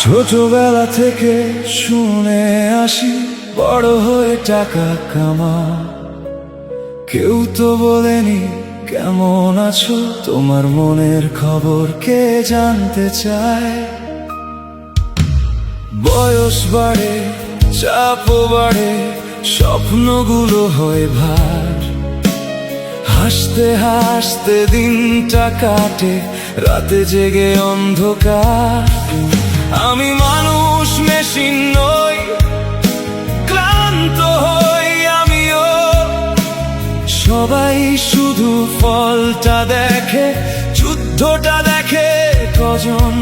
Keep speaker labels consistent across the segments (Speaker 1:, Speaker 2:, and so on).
Speaker 1: ছোটবেলা থেকে শুনে আসি বড় হয়ে টাকা কামা। কেউ তো বলেনি কেমন আছো, তোমার মনের খবর কে জানতে চায়। বয়স বাড়ে, চাপও বাড়ে, স্বপ্নগুলো হয় ভার। হাসতে হাসতে দিনটা কাটে, রাতে জেগে অন্ধকার। আমি মানুষ, মেশিন নই, ক্লান্ত হই আমিও। সবাই শুধু ফলটা দেখে, যুদ্ধটা দেখে কজন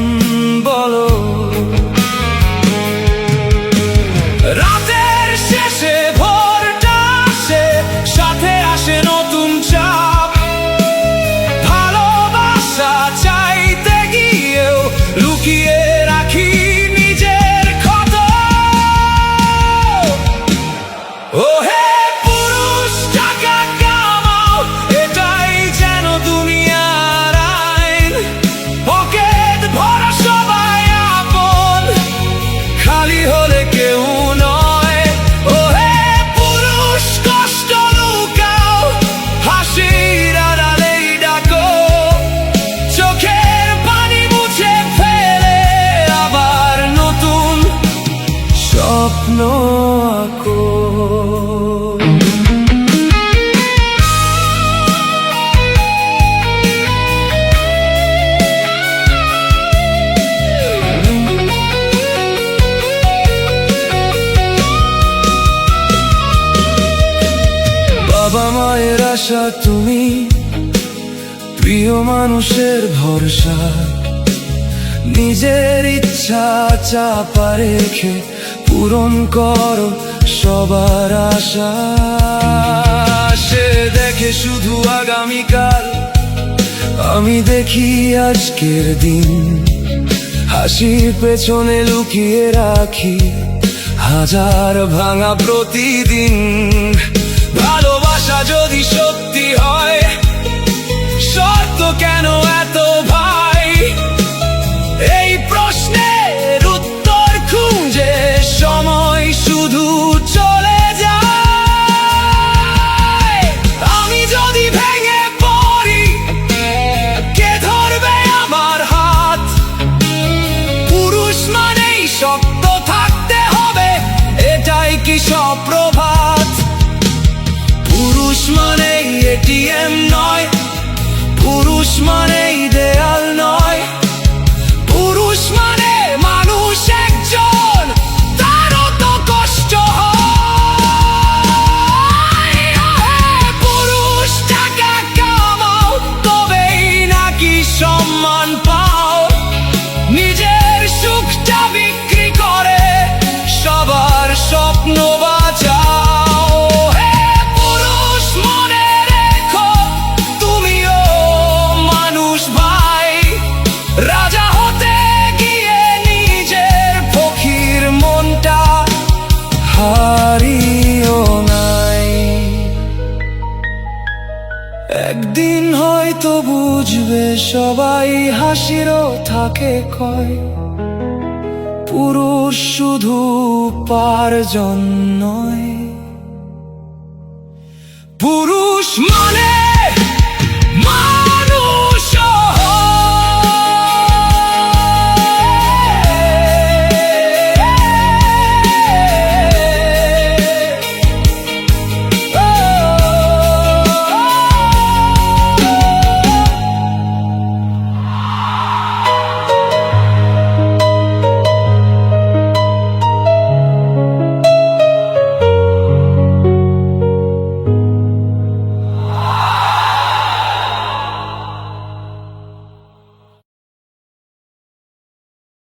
Speaker 1: বলো। রাতের শেষে ভোরটা আসে, সাথে আসে নতুন চাপ। ভালোবাসা চাইতে গিয়েও লুকিয়ে রাখি নিজের ক্ষত। ও হে পুরুষ, টাকা কামাও, এটাই যেন দুনিয়ার আইন। পকেট ভরা সবাই আপন, খালি হলে কেউ নয়। ও হে পুরুষ, কষ্ট লুকাও, হাসির আড়ালেই ডাকো। চোখের পানি মুছে ফেলে আবার নতুন স্বপ্ন আঁকো। বাবা মায়ের আশা তুমি, প্রিয় মানুষের ভরসা। নিজের ইচ্ছা চাপা রেখে পূরণ করো সবার আশা। সে দেখে শুধু আগামীকাল, আমি দেখি আজকের দিন। হাসির পেছনে লুকিয়ে রাখি হাজার ভাঙা প্রতিদিন। ভালোবাসা যদি সত্যি হয়, শর্ত কেন এত ভাই? এই প্রশ্নের উত্তর খুঁজে সময় শুধু চলে যায়। আমি যদি ভেঙে পড়ি, কে ধরবে আমার হাত? পুরুষ মানেই শক্ত থাকতে হবে, এটাই কি সব প্রভাত? পুরুষ মানেই এটিএম নয়, পুরুষ মানেই দেয়াল নয়। পুরুষ মানে মানুষ একজন, তারও তো কষ্ট হয়। পুরুষ, টাকা কামাও, তবেই নাকি সম্মান পাও। নিজের সুখটা বিক্রি করে সবার স্বপ্ন বাঁচাও। রাজা হতে গিয়ে নিজের ফকির মনটা হারিও নাই। একদিন হয়তো বুঝবে সবাই, হাসিরও থাকে ক্ষয়। পুরুষ শুধু উপার্জন নয়, পুরুষ মানে